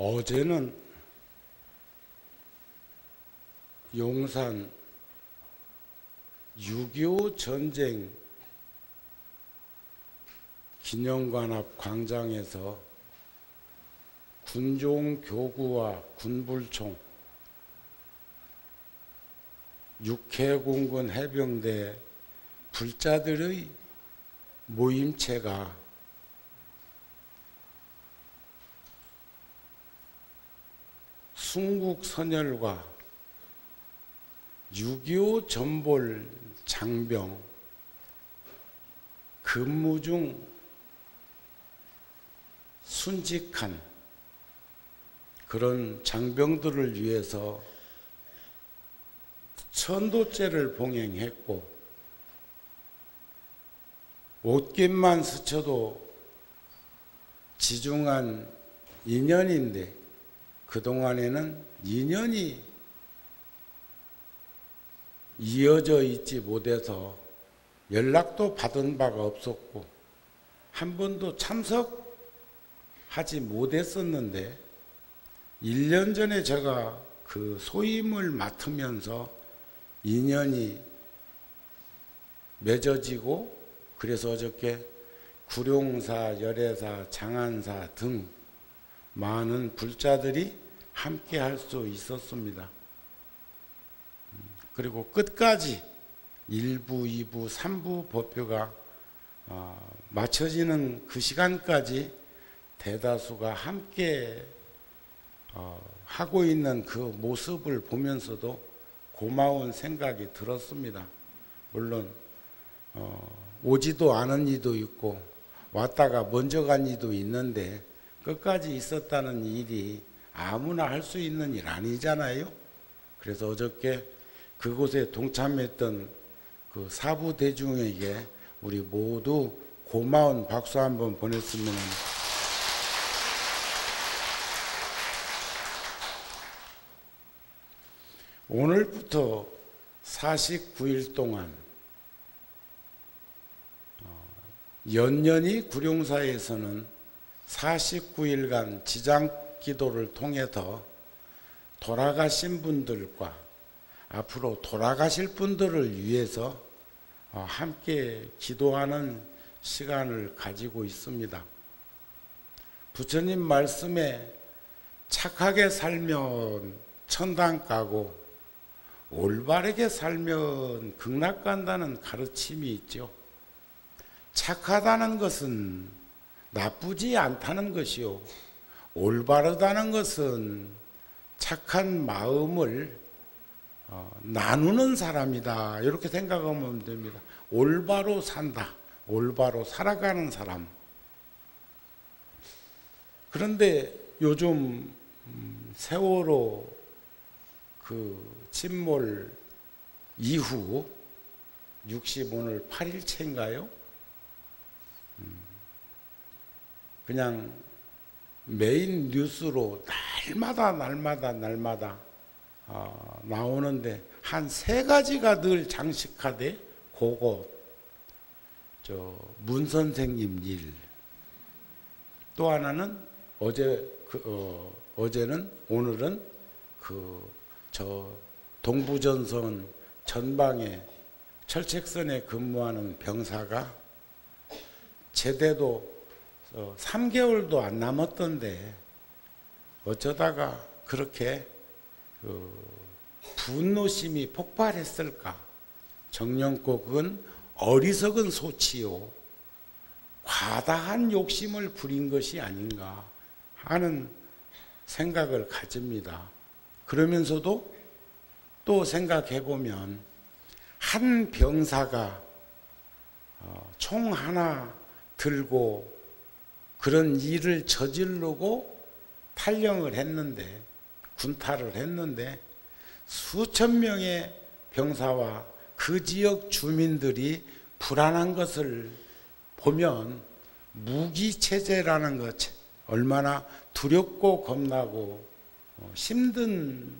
어제는 용산 6.25 전쟁 기념관 앞 광장에서 군종 교구와 군불총, 육해공군 해병대 불자들의 모임체가 순국선열과 6.25 전볼 장병 근무 중 순직한 그런 장병들을 위해서 천도제를 봉행했고, 옷깃만 스쳐도 지중한 인연인데 그동안에는 인연이 이어져 있지 못해서 연락도 받은 바가 없었고 한 번도 참석하지 못했었는데, 1년 전에 제가 그 소임을 맡으면서 인연이 맺어지고, 그래서 어저께 구룡사, 열애사, 장안사 등 많은 불자들이 함께 할 수 있었습니다. 그리고 끝까지 1부, 2부, 3부 법표가 맞춰지는 그 시간까지 대다수가 함께 하고 있는 그 모습을 보면서도 고마운 생각이 들었습니다. 물론 오지도 않은 이도 있고 왔다가 먼저 간 이도 있는데 끝까지 있었다는 일이 아무나 할 수 있는 일 아니잖아요. 그래서 어저께 그곳에 동참했던 그 사부 대중에게 우리 모두 고마운 박수 한번 보냈으면 합니다. 오늘부터 49일 동안 연년이 구룡사에서는 49일간 지장기도를 통해서 돌아가신 분들과 앞으로 돌아가실 분들을 위해서 함께 기도하는 시간을 가지고 있습니다. 부처님 말씀에 착하게 살면 천당 가고 올바르게 살면 극락 간다는 가르침이 있죠. 착하다는 것은 나쁘지 않다는 것이요, 올바르다는 것은 착한 마음을 나누는 사람이다, 이렇게 생각하면 됩니다. 올바로 산다, 올바로 살아가는 사람. 그런데 요즘 세월호 그 침몰 이후 오늘 8일째인가요? 그냥 메인 뉴스로 날마다 나오는데 한 3가지가 늘 장식하되, 그거 문 선생님 일, 또 하나는 오늘은 동부전선 전방에 철책선에 근무하는 병사가 제대도 3개월도 안 남았던데 어쩌다가 그렇게 분노심이 폭발했을까? 정령코 그건 어리석은 소치요, 과다한 욕심을 부린 것이 아닌가 하는 생각을 가집니다. 그러면서도 또 생각해보면 한 병사가 총 하나 들고 그런 일을 저지르고 탈영을 했는데, 군탈을 했는데 수천 명의 병사와 그 지역 주민들이 불안한 것을 보면 무기체제라는 것, 얼마나 두렵고 겁나고 힘든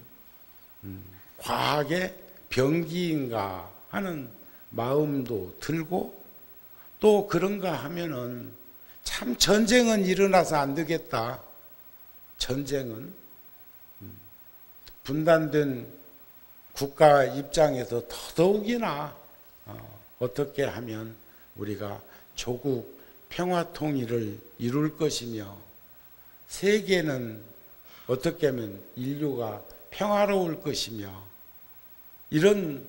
과학의 병기인가 하는 마음도 들고, 또 그런가 하면은 참 전쟁은 일어나서 안 되겠다, 전쟁은 분단된 국가 입장에서 더더욱이나 어떻게 하면 우리가 조국 평화 통일을 이룰 것이며 세계는 어떻게 하면 인류가 평화로울 것이며 이런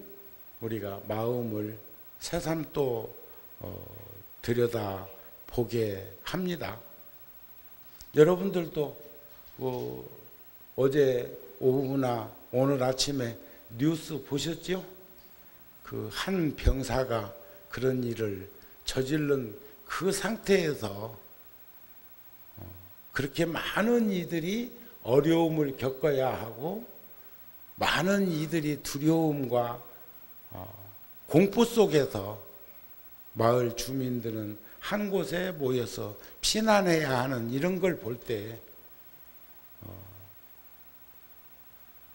우리가 마음을 새삼 또 들여다 보게 합니다. 여러분들도 어제 오후나 오늘 아침에 뉴스 보셨죠? 그 한 병사가 그런 일을 저지른 그 상태에서 그렇게 많은 이들이 어려움을 겪어야 하고 많은 이들이 두려움과 공포 속에서 마을 주민들은 한 곳에 모여서 피난해야 하는 이런 걸 볼 때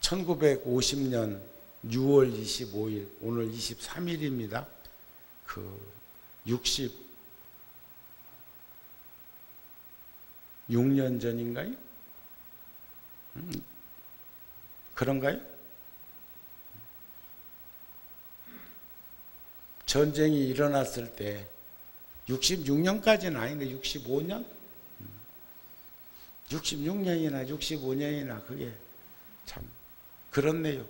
1950년 6월 25일 오늘 23일입니다. 그 66년 전인가요? 그런가요? 전쟁이 일어났을 때 66년까지는 아닌데 65년? 66년이나 65년이나 그게 참 그렇네요.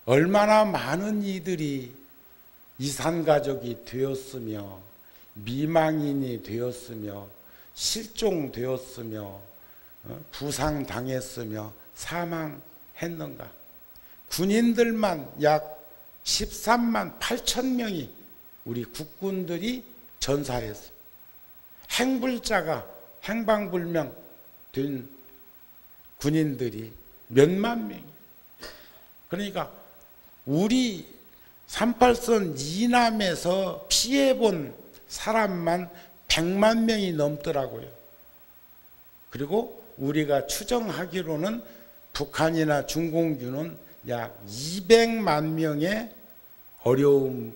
얼마나 많은 이들이 이산가족이 되었으며 미망인이 되었으며 실종되었으며 부상당했으며 사망했는가. 군인들만 약 13만 8천 명이 우리 국군들이 전사했어요. 행불자가 행방불명 된 군인들이 몇만 명이. 그러니까 우리 38선 이남에서 피해본 사람만 100만 명이 넘더라고요. 그리고 우리가 추정하기로는 북한이나 중공군은 약 200만 명의 어려움을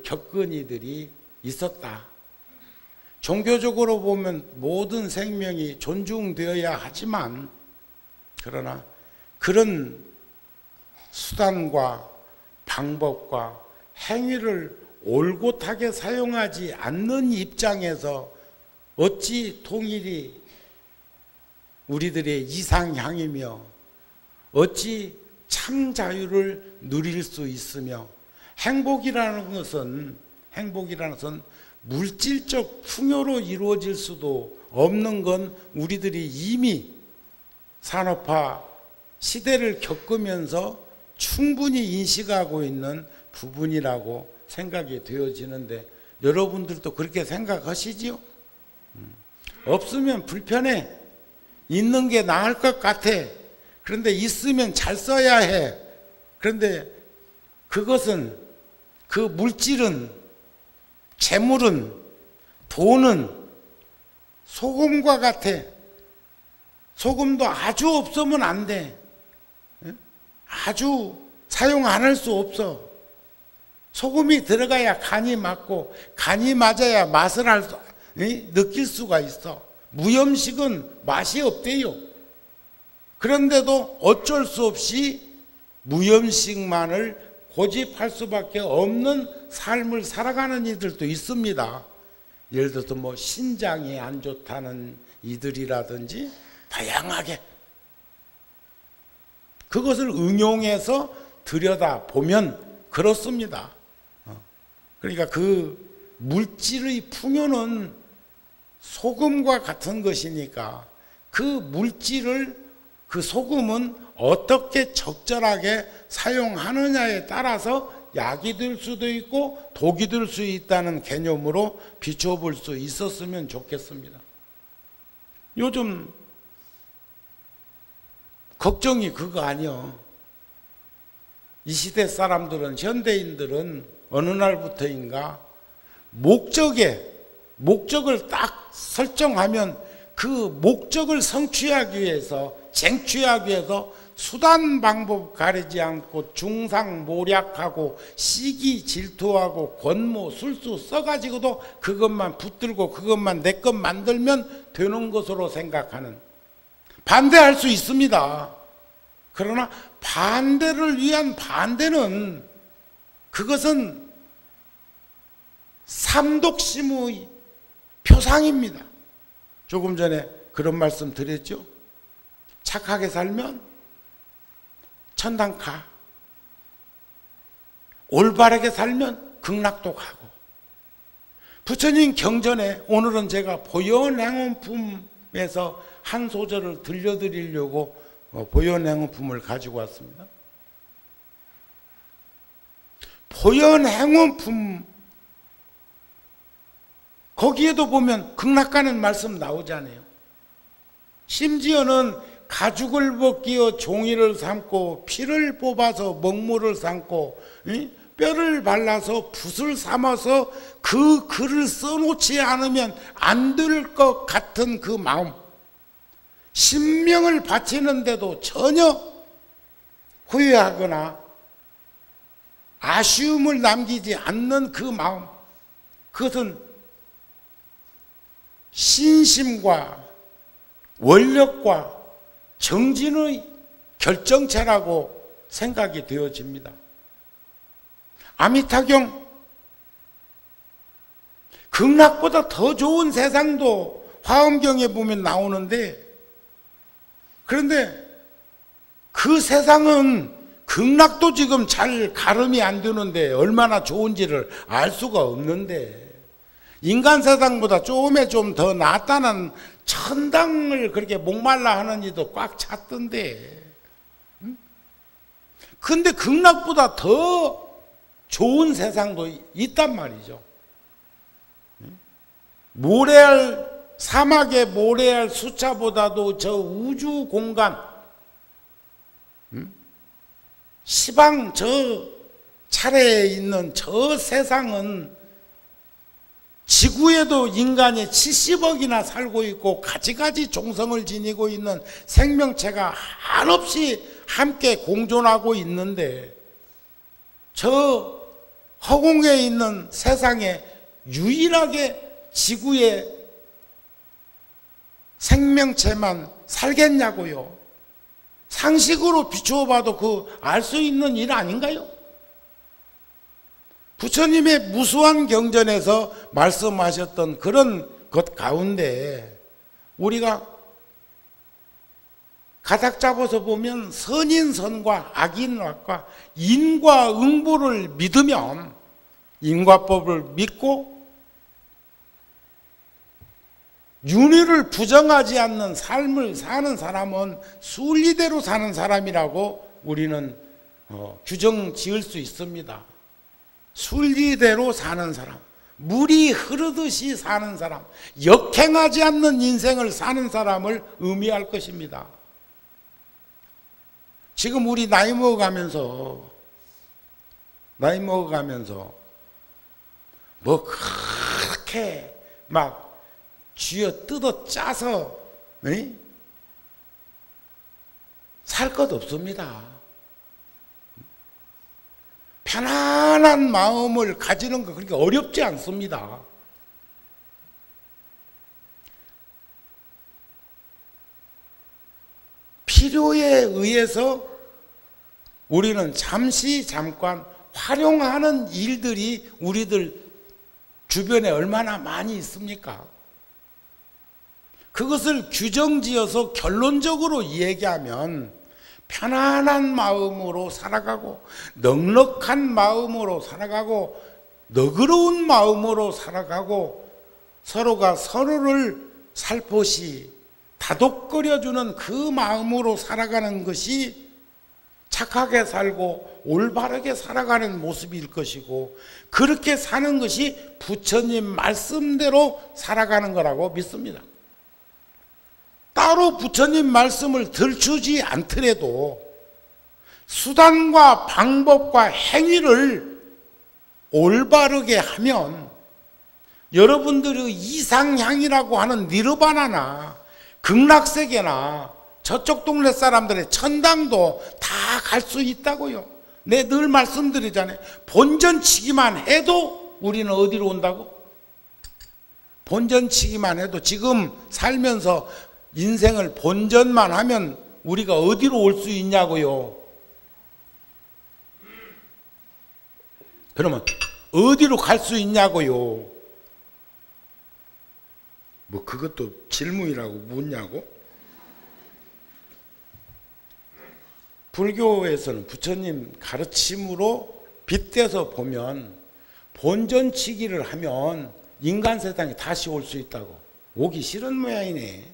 겪은 이들이 있었다. 종교적으로 보면 모든 생명이 존중되어야 하지만 그러나 그런 수단과 방법과 행위를 올곧하게 사용하지 않는 입장에서 어찌 통일이 우리들의 이상향이며 어찌 참 자유를 누릴 수 있으며 행복이라는 것은 물질적 풍요로 이루어질 수도 없는 건 우리들이 이미 산업화 시대를 겪으면서 충분히 인식하고 있는 부분이라고 생각이 되어지는데 여러분들도 그렇게 생각하시지요? 없으면 불편해. 있는 게 나을 것 같아. 그런데 있으면 잘 써야 해. 그런데 그것은 그 물질은 재물은 돈은 소금과 같아. 소금도 아주 없으면 안 돼. 아주 사용 안 할 수 없어. 소금이 들어가야 간이 맞고 간이 맞아야 맛을 느낄 수가 있어. 무염식은 맛이 없대요. 그런데도 어쩔 수 없이 무염식만을 고집할 수밖에 없는 삶을 살아가는 이들도 있습니다. 예를 들어서 뭐 신장이 안 좋다는 이들이라든지 다양하게 그것을 응용해서 들여다보면 그렇습니다. 그러니까 그 물질의 풍요는 소금과 같은 것이니까 그 물질을 그 소금은 어떻게 적절하게 사용하느냐에 따라서 약이 될 수도 있고 독이 될 수 있다는 개념으로 비춰볼 수 있었으면 좋겠습니다. 요즘 걱정이 그거 아니요. 이 시대 사람들은 현대인들은 어느 날부터인가 목적을 딱 설정하면 그 목적을 성취하기 위해서 쟁취하기 위해서 수단 방법 가리지 않고 중상모략하고 시기 질투하고 권모 술수 써가지고도 그것만 붙들고 그것만 내 것 만들면 되는 것으로 생각하는, 반대할 수 있습니다. 그러나 반대를 위한 반대는, 그것은 삼독심의 표상입니다. 조금 전에 그런 말씀 드렸죠. 착하게 살면 천당 가, 올바르게 살면 극락도 가고. 부처님 경전에 오늘은 제가 보현행원품에서 한 소절을 들려드리려고 보현행원품을 가지고 왔습니다. 보현행원품, 거기에도 보면 극락 가는 말씀 나오잖아요. 심지어는 가죽을 벗기어 종이를 삼고 피를 뽑아서 먹물을 삼고 뼈를 발라서 붓을 삼아서 그 글을 써놓지 않으면 안 될 것 같은 그 마음, 신명을 바치는데도 전혀 후회하거나 아쉬움을 남기지 않는 그 마음, 그것은 신심과 원력과 정진의 결정체라고 생각이 되어집니다. 아미타경, 극락보다 더 좋은 세상도 화엄경에 보면 나오는데, 그런데 그 세상은 극락도 지금 잘 가름이 안 되는데 얼마나 좋은지를 알 수가 없는데, 인간 세상보다 조금에 좀 더 낫다는 천당을 그렇게 목말라 하는 이도 꽉 찼던데, 근데 극락보다 더 좋은 세상도 있단 말이죠. 모래알, 사막의 모래알 숫자보다도 저 우주 공간, 시방 저 차례에 있는 저 세상은 지구에도 인간이 70억이나 살고 있고 가지가지 종성을 지니고 있는 생명체가 한없이 함께 공존하고 있는데, 저 허공에 있는 세상에 유일하게 지구의 생명체만 살겠냐고요. 상식으로 비추어 봐도 그 알 수 있는 일 아닌가요? 부처님의 무수한 경전에서 말씀하셨던 그런 것 가운데 우리가 가닥 잡아서 보면 선인선과 악인악과 인과 응보를 믿으면, 인과법을 믿고 윤회를 부정하지 않는 삶을 사는 사람은 순리대로 사는 사람이라고 우리는 규정 지을 수 있습니다. 순리대로 사는 사람, 물이 흐르듯이 사는 사람, 역행하지 않는 인생을 사는 사람을 의미할 것입니다. 지금 우리 나이 먹어가면서 뭐 그렇게 막 쥐어 뜯어 짜서 살 것 없습니다. 편안한 마음을 가지는 거 그렇게 어렵지 않습니다. 필요에 의해서 우리는 잠깐 활용하는 일들이 우리들 주변에 얼마나 많이 있습니까? 그것을 규정지어서 결론적으로 얘기하면 편안한 마음으로 살아가고 넉넉한 마음으로 살아가고 너그러운 마음으로 살아가고 서로가 서로를 살포시 다독거려주는 그 마음으로 살아가는 것이 착하게 살고 올바르게 살아가는 모습일 것이고, 그렇게 사는 것이 부처님 말씀대로 살아가는 거라고 믿습니다. 따로 부처님 말씀을 들추지 않더라도 수단과 방법과 행위를 올바르게 하면 여러분들의 이상향이라고 하는 니르바나나 극락세계나 저쪽 동네 사람들의 천당도 다 갈 수 있다고요. 내 늘 말씀드리잖아요. 본전치기만 해도 우리는 어디로 온다고? 본전치기만 해도 지금 살면서 인생을 본전만 하면 우리가 어디로 올 수 있냐고요. 그러면 어디로 갈 수 있냐고요. 뭐 그것도 질문이라고 묻냐고? 불교에서는 부처님 가르침으로 빗대서 보면 본전치기를 하면 인간 세상에 다시 올 수 있다고. 오기 싫은 모양이네.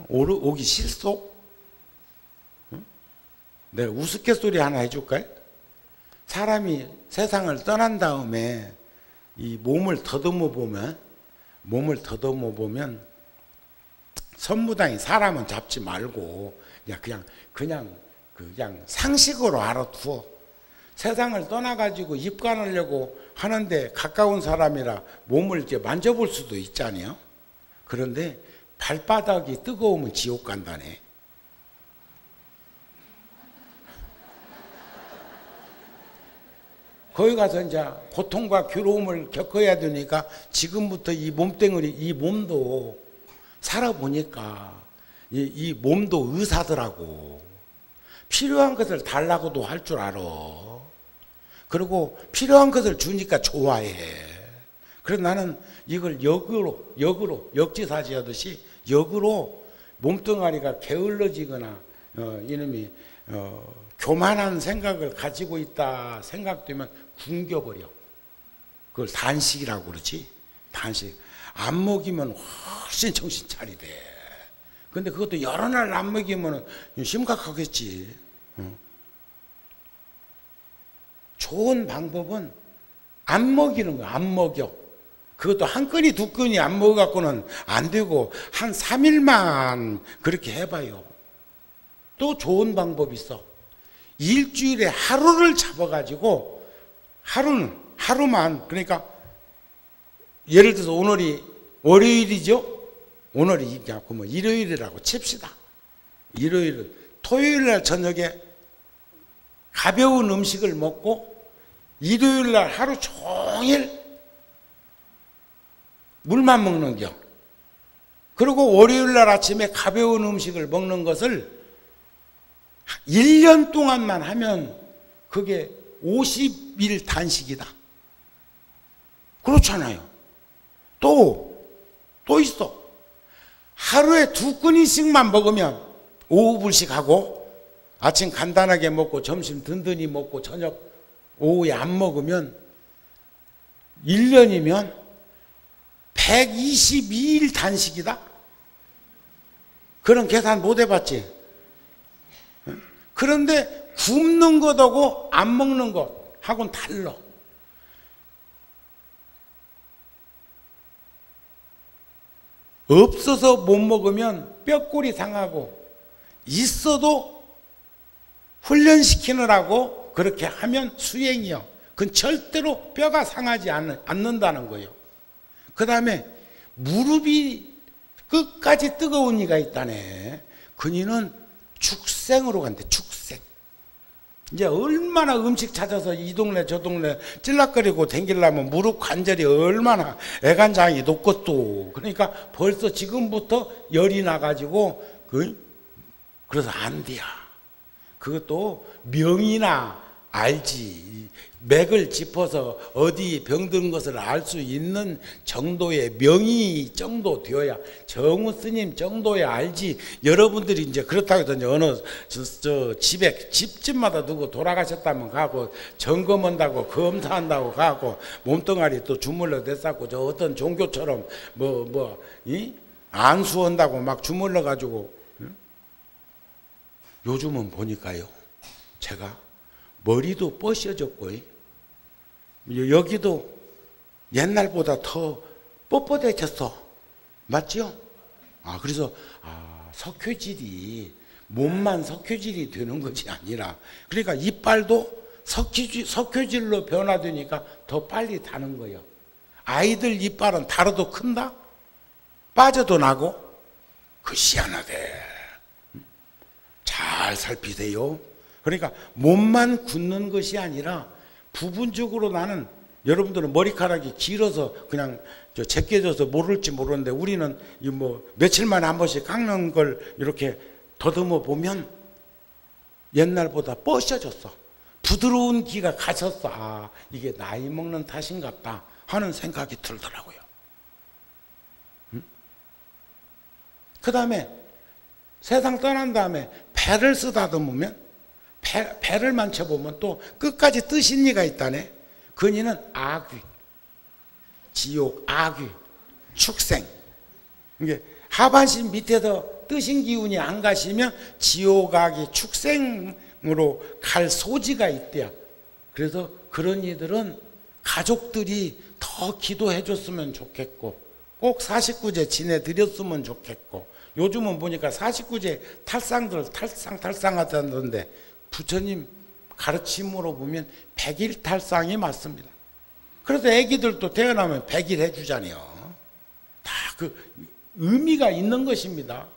오기 싫소? 내가 우스갯소리 하나 해줄까요? 사람이 세상을 떠난 다음에 이 몸을 더듬어 보면 선무당이 사람은 잡지 말고 그냥 상식으로 알아두어. 세상을 떠나가지고 입관하려고 하는데 가까운 사람이라 몸을 이제 만져볼 수도 있잖아요. 그런데 발바닥이 뜨거우면 지옥 간다네. 거기 가서 이제 고통과 괴로움을 겪어야 되니까 지금부터 이 몸뚱어리, 이 몸도 살아보니까 이 몸도 의사더라고. 필요한 것을 달라고도 할 줄 알아. 그리고 필요한 것을 주니까 좋아해. 그래서 나는 이걸 역으로 역지사지 하듯이 역으로 몸뚱아리가 게을러지거나 이놈이 교만한 생각을 가지고 있다 생각되면 굶겨버려. 그걸 단식이라고 그러지. 단식. 안 먹이면 훨씬 정신 차리대. 근데 그것도 여러 날 안 먹이면 심각하겠지. 좋은 방법은 안 먹이는 거야. 안 먹여. 그것도 한 끈이 두 끈이 안 먹어갖고는 안 되고 한 3일만 그렇게 해봐요. 또 좋은 방법이 있어. 일주일에 하루를 잡아가지고 하루만, 그러니까 예를 들어서 오늘이 월요일이죠. 오늘이 뭐 일요일이라고 칩시다. 토요일 날 저녁에 가벼운 음식을 먹고 일요일 날 하루 종일 물만 먹는 겨. 그리고 월요일 날 아침에 가벼운 음식을 먹는 것을 1년 동안만 하면 그게 50일 단식이다. 그렇잖아요. 또 있어. 하루에 2끼니씩만 먹으면 오후 불식하고 아침 간단하게 먹고 점심 든든히 먹고 저녁 오후에 안 먹으면 1년이면 122일 단식이다. 그런 계산 못 해봤지? 그런데 굶는 것하고 안 먹는 것하고는 달라. 없어서 못 먹으면 뼈골이 상하고 있어도 훈련시키느라고 그렇게 하면 수행이요. 그건 절대로 뼈가 상하지 않는다는 거예요. 그 다음에 무릎이 끝까지 뜨거운 이가 있다네. 그니는 축생으로 간대. 축생. 이제 얼마나 음식 찾아서 이 동네 저 동네 찔락거리고 댕기려면 무릎 관절이 얼마나 애간장이 높겠도. 그러니까 벌써 지금부터 열이 나가지고 그래서 안 돼야. 그것도 명이나 알지. 맥을 짚어서 어디 병든 것을 알 수 있는 정도의 명의 정도 되어야, 정우 스님 정도에 알지. 여러분들이 이제 그렇다고 해서 어느 집집마다 누구 돌아가셨다면 가고 점검한다고 검사한다고 가고 몸뚱아리 또 주물러 댔었고 저 어떤 종교처럼 안수한다고 막 주물러 가지고. 요즘은 보니까요, 제가 머리도 뻗어졌고 여기도 옛날보다 더 뻣뻣해졌어. 맞죠? 그래서 석회질이 몸만 석회질이 되는 것이 아니라, 그러니까 이빨도 석회질로 변화되니까 더 빨리 다는 거예요. 아이들 이빨은 달아도 큰다? 빠져도 나고? 그 희한하대. 잘 살피세요. 그러니까 몸만 굳는 것이 아니라 부분적으로 나는, 여러분들은 머리카락이 길어서 그냥 제껴져서 모를지 모르는데 우리는 이 뭐 며칠 만에 한 번씩 깎는 걸 이렇게 더듬어 보면 옛날보다 뻗어졌어. 부드러운 기가 가셨어. 아, 이게 나이 먹는 탓인갑다 하는 생각이 들더라고요. 그 다음에 세상 떠난 다음에 배를 쓰다듬으면, 배를 만져보면 또 끝까지 뜨신 이가 있다네. 그 이는 악귀, 지옥, 악귀, 축생. 이게 하반신 밑에서 뜨신 기운이 안 가시면 지옥, 악귀, 축생으로 갈 소지가 있대요. 그래서 그런 이들은 가족들이 더 기도해 줬으면 좋겠고, 꼭 49제 지내드렸으면 좋겠고, 요즘은 보니까 49제 탈상들 탈상하던데 부처님 가르침으로 보면 100일 탈상이 맞습니다. 그래서 애기들도 태어나면 100일 해주잖아요. 다 그 의미가 있는 것입니다.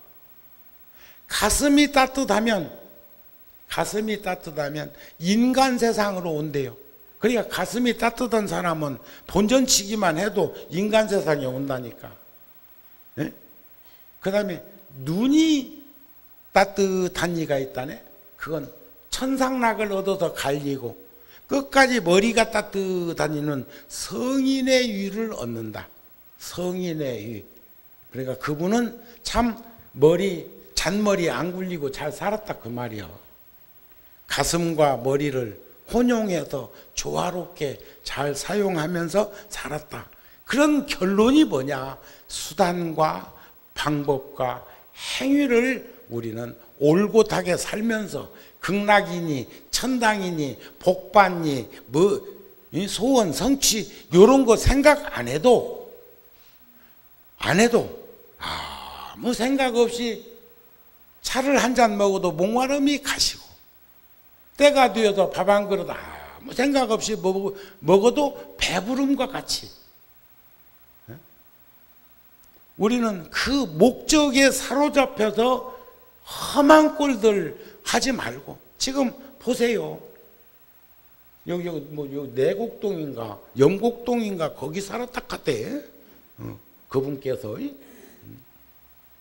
가슴이 따뜻하면 인간 세상으로 온대요. 그러니까 가슴이 따뜻한 사람은 본전치기만 해도 인간 세상에 온다니까. 예? 그 다음에 눈이 따뜻한 이가 있다네. 그건 천상락을 얻어서 갈리고 끝까지 머리가 따뜻한 이는 성인의 위를 얻는다. 성인의 위. 그러니까 그분은 참 잔머리 안 굴리고 잘 살았다 그 말이요. 가슴과 머리를 혼용해서 조화롭게 잘 사용하면서 살았다. 그런 결론이 뭐냐? 수단과 방법과 행위를 우리는 올곧하게 살면서 극락이니 천당이니 복받니 뭐 소원 성취 이런 거 생각 안 해도 아무 생각 없이 차를 한 잔 먹어도 목마름이 가시고, 때가 되어서 밥 한 그릇 아무 생각 없이 먹어도 배부름과 같이, 우리는 그 목적에 사로잡혀서 험한 꼴들 하지 말고, 지금 보세요. 여기 내곡동인가 영곡동인가 거기 살았다 갔대. 그분께서.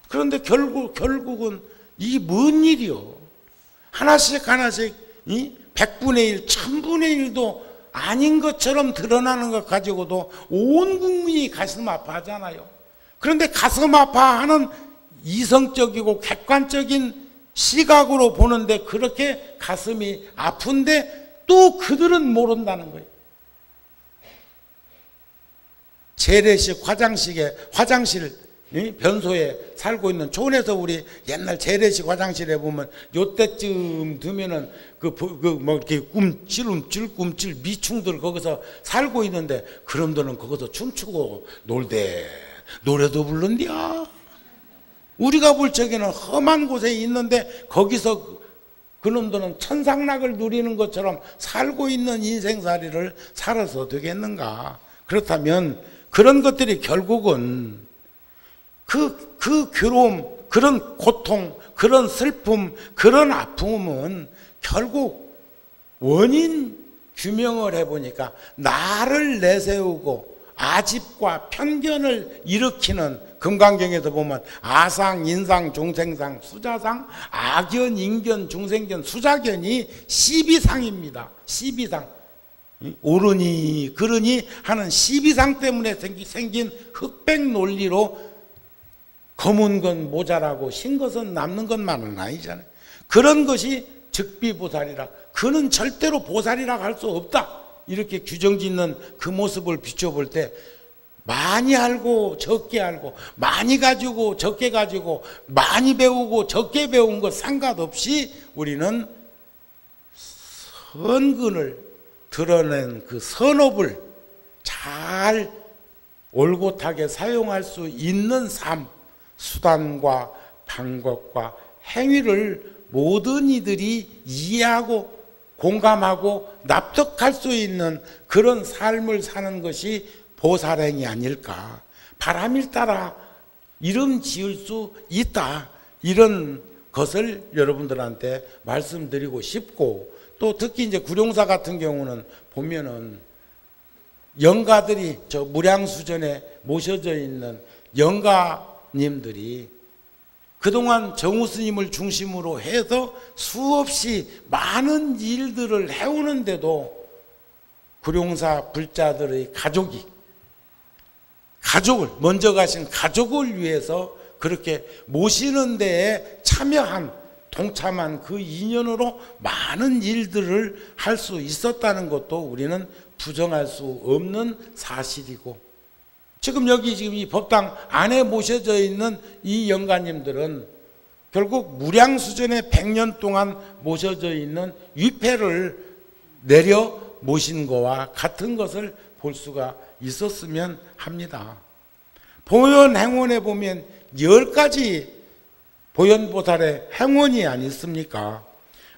그런데 결국은 이 뭔 일이요. 하나씩 100분의 1, 1000분의 1도 아닌 것처럼 드러나는 것 가지고도 온 국민이 가슴 아파하잖아요. 그런데 가슴 아파하는 이성적이고 객관적인 시각으로 보는데 그렇게 가슴이 아픈데 또 그들은 모른다는 거예요. 재래식 화장실 변소에 살고 있는 촌에서 우리 옛날 재래식 화장실에 보면 요때쯤 되면은 이렇게 꿈찔 미충들 거기서 살고 있는데 그놈들은 거기서 춤추고 놀대. 노래도 부른디야. 우리가 볼 적에는 험한 곳에 있는데 거기서 그놈들은 천상락을 누리는 것처럼 살고 있는 인생살이를 살아서 되겠는가? 그렇다면 그런 것들이 결국은 그 괴로움, 그런 고통, 그런 슬픔, 그런 아픔은 결국 원인 규명을 해보니까 나를 내세우고 아집과 편견을 일으키는, 금강경에서 보면 아상, 인상, 중생상, 수자상, 악견, 인견, 중생견, 수자견이 12상입니다. 12상. 옳으니 그러니 하는 12상 때문에 생긴 흑백 논리로 검은 건 모자라고 흰 것은 남는 것만은 아니잖아요. 그런 것이 즉비보살이라. 그는 절대로 보살이라고 할 수 없다. 이렇게 규정짓는 그 모습을 비춰볼 때 많이 알고 적게 알고, 많이 가지고 적게 가지고, 많이 배우고 적게 배운 것 상관없이 우리는 선근을 드러낸 그 선업을 잘 올곧하게 사용할 수 있는 삶, 수단과 방법과 행위를 모든 이들이 이해하고 공감하고 납득할 수 있는 그런 삶을 사는 것이 보살행이 아닐까. 바람일 따라 이름 지을 수 있다. 이런 것을 여러분들한테 말씀드리고 싶고, 또 특히 이제 구룡사 같은 경우는 보면은 영가들이 저 무량수전에 모셔져 있는 영가님들이 그동안 정우 스님을 중심으로 해서 수없이 많은 일들을 해오는데도 구룡사 불자들의 가족을 먼저 가신 가족을 위해서 그렇게 모시는 데에 동참한 그 인연으로 많은 일들을 할 수 있었다는 것도 우리는 부정할 수 없는 사실이고, 지금 이 법당 안에 모셔져 있는 이 영가님들은 결국 무량수전에 100년 동안 모셔져 있는 위패를 내려 모신 거와 같은 것을 볼 수가 있었으면 합니다. 보현행원에 보면 10가지 보현보살의 행원이 아니습니까?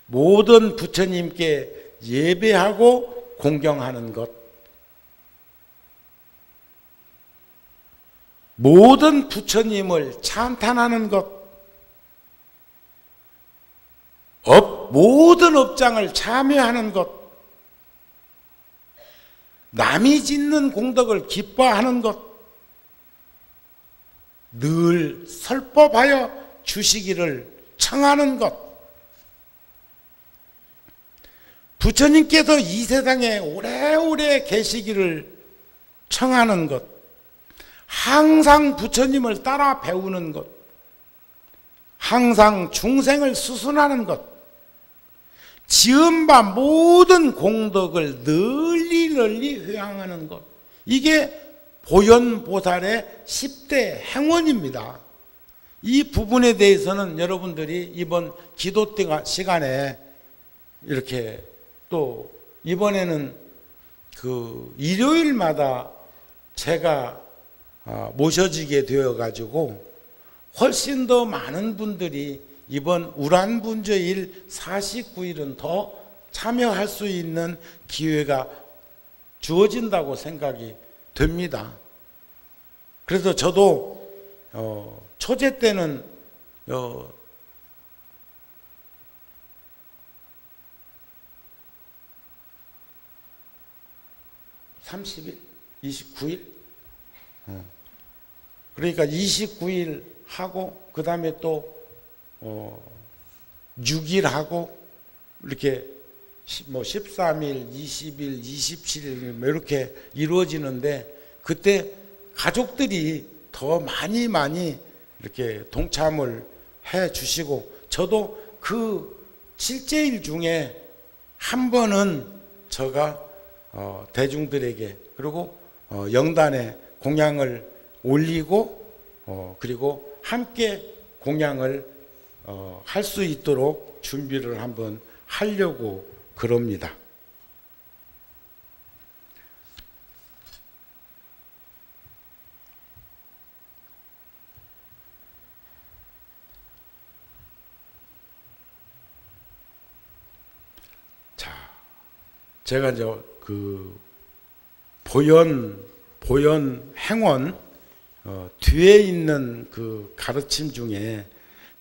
모든 부처님께 예배하고 공경하는 것, 모든 부처님을 찬탄하는 것, 모든 업장을 참여하는 것, 남이 짓는 공덕을 기뻐하는 것, 늘 설법하여 주시기를 청하는 것, 부처님께서 이 세상에 오래오래 계시기를 청하는 것, 항상 부처님을 따라 배우는 것, 항상 중생을 수순하는 것, 지은 바 모든 공덕을 널리 회양하는 것, 이게 보현보살의 10대 행원입니다. 이 부분에 대해서는 여러분들이 이번 기도 시간에 이렇게, 또 이번에는 그 일요일마다 제가 모셔지게 되어 가지고 훨씬 더 많은 분들이 이번 우란분저일 49일은 더 참여할 수 있는 기회가 주어진다고 생각이 됩니다. 그래서 저도 초제 때는 30일, 29일, 그러니까 29일 하고 그 다음에 또 6일 하고 이렇게 뭐 13일, 20일, 27일 이렇게 이루어지는데, 그때 가족들이 더 많이 이렇게 동참을 해 주시고, 저도 그 7제일 중에 한 번은 제가 대중들에게, 그리고 영단에 공양을 올리고 그리고 함께 공양을 할 수 있도록 준비를 한번 하려고 그럽니다. 자, 제가 이제 그 보현 행원 뒤에 있는 그 가르침 중에,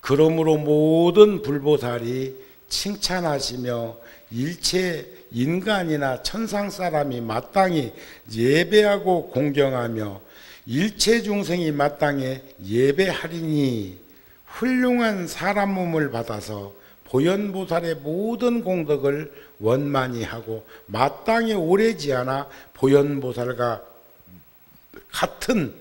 그러므로 모든 불보살이 칭찬하시며 일체 인간이나 천상 사람이 마땅히 예배하고 공경하며 일체 중생이 마땅히 예배하리니, 훌륭한 사람 몸을 받아서 보현보살의 모든 공덕을 원만히 하고 마땅히 오래지 않아 보현보살과 같은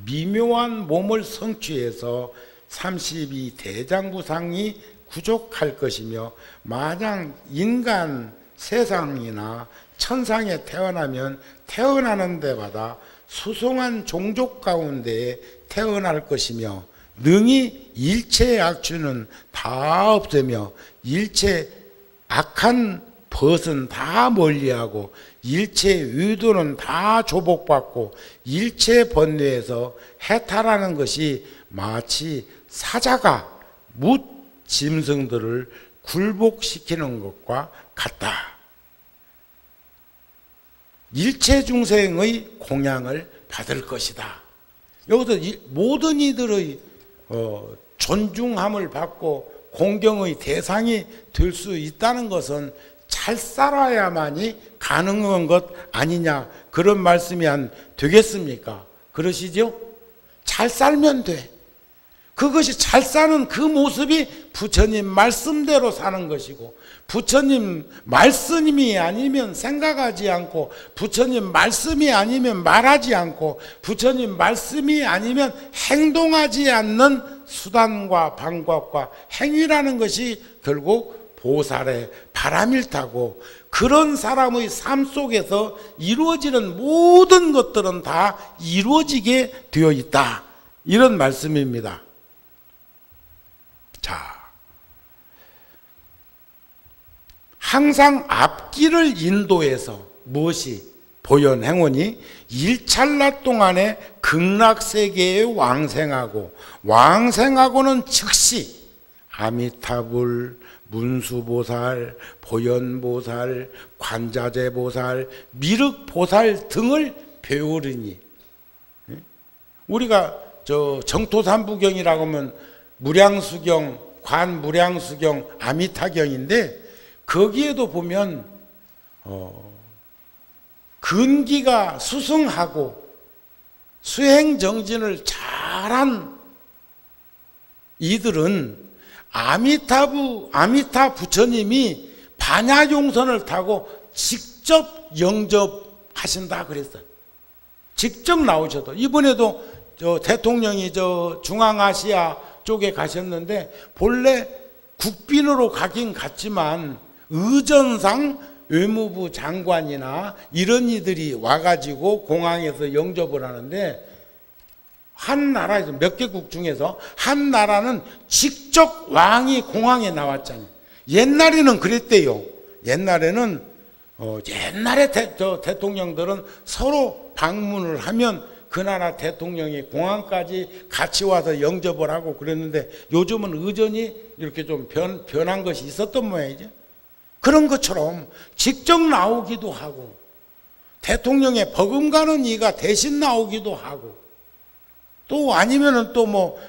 미묘한 몸을 성취해서 32대장부상이 구족할 것이며, 만약 인간 세상이나 천상에 태어나면 태어나는 데마다 수송한 종족 가운데에 태어날 것이며, 능히 일체 악취는 다 없애며 일체 악한 벗은 다 멀리하고 일체 의도는 다 조복받고 일체 번뇌에서 해탈하는 것이 마치 사자가 뭇 짐승들을 굴복시키는 것과 같다. 일체 중생의 공양을 받을 것이다. 여기서 모든 이들의 존중함을 받고 공경의 대상이 될 수 있다는 것은 잘 살아야만이 가능한 것 아니냐, 그런 말씀이 안 되겠습니까? 그러시죠? 잘 살면 돼. 그것이 잘 사는 그 모습이 부처님 말씀대로 사는 것이고, 부처님 말씀이 아니면 생각하지 않고, 부처님 말씀이 아니면 말하지 않고, 부처님 말씀이 아니면 행동하지 않는 수단과 방법과 행위라는 것이 결국 보살의 바람일타고, 그런 사람의 삶 속에서 이루어지는 모든 것들은 다 이루어지게 되어 있다, 이런 말씀입니다. 자, 항상 앞길을 인도해서 무엇이 보현행원이 일찰나 동안에 극락세계에 왕생하고, 왕생하고는 즉시 아미타불, 문수보살, 보현보살, 관자재보살, 미륵보살 등을 배우르니, 우리가 정토삼부경이라고 하면 무량수경, 관무량수경, 아미타경인데, 거기에도 보면 근기가 수승하고 수행정진을 잘한 이들은 아미타 부처님이 반야용선을 타고 직접 영접하신다 그랬어요. 직접 나오셔도. 이번에도 대통령이 중앙아시아 쪽에 가셨는데, 본래 국빈으로 가긴 갔지만 의전상 외무부 장관이나 이런 이들이 와가지고 공항에서 영접을 하는데, 한 나라에서, 몇 개국 중에서 한 나라는 직접 왕이 공항에 나왔잖아요. 옛날에는 그랬대요. 옛날에는 옛날에 대통령들은 서로 방문을 하면 그 나라 대통령이 공항까지 같이 와서 영접을 하고 그랬는데, 요즘은 의전이 이렇게 좀 변한 것이 있었던 모양이죠. 그런 것처럼 직접 나오기도 하고, 대통령의 버금가는 이가 대신 나오기도 하고, 또 아니면은 또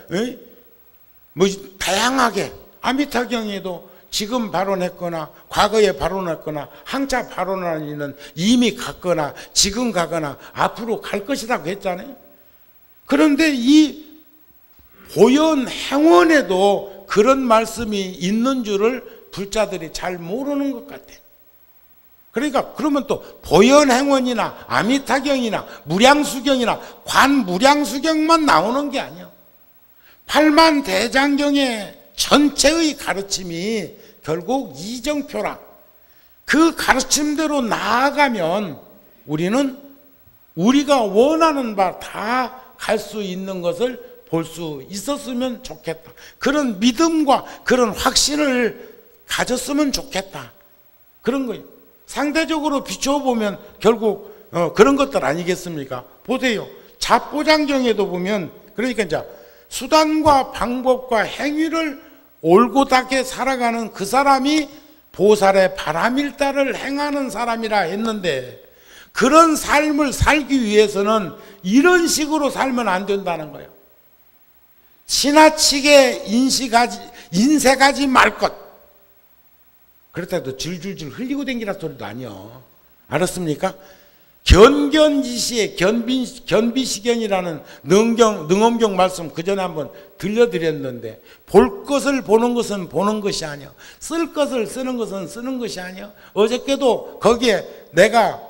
다양하게 아미타경에도 지금 발언했거나 과거에 발언했거나 항차 발언하는 이미 갔거나 지금 가거나 앞으로 갈 것이라고 했잖아요. 그런데 이 보현행원에도 그런 말씀이 있는 줄을 불자들이 잘 모르는 것 같아. 그러니까 그러면 또 보현행원이나 아미타경이나 무량수경이나 관무량수경만 나오는 게 아니야. 팔만대장경의 전체의 가르침이 결국 이정표라. 그 가르침대로 나아가면 우리는 우리가 원하는 바 다 갈 수 있는 것을 볼 수 있었으면 좋겠다. 그런 믿음과 그런 확신을 가졌으면 좋겠다. 그런 거예요. 상대적으로 비춰보면 결국 그런 것들 아니겠습니까? 보세요. 잡보장경에도 보면, 그러니까 이제 수단과 방법과 행위를 올곧하게 살아가는 그 사람이 보살의 바람일다를 행하는 사람이라 했는데, 그런 삶을 살기 위해서는 이런 식으로 살면 안 된다는 거예요. 지나치게 인색하지 말 것. 그렇다고 질질질 흘리고 댕기라 소리도 아니요. 알았습니까? 견견지시의 견비시견이라는 능엄경 말씀 그 전에 한번 들려드렸는데, 볼 것을 보는 것은 보는 것이 아니요, 쓸 것을 쓰는 것은 쓰는 것이 아니요. 어저께도 거기에 내가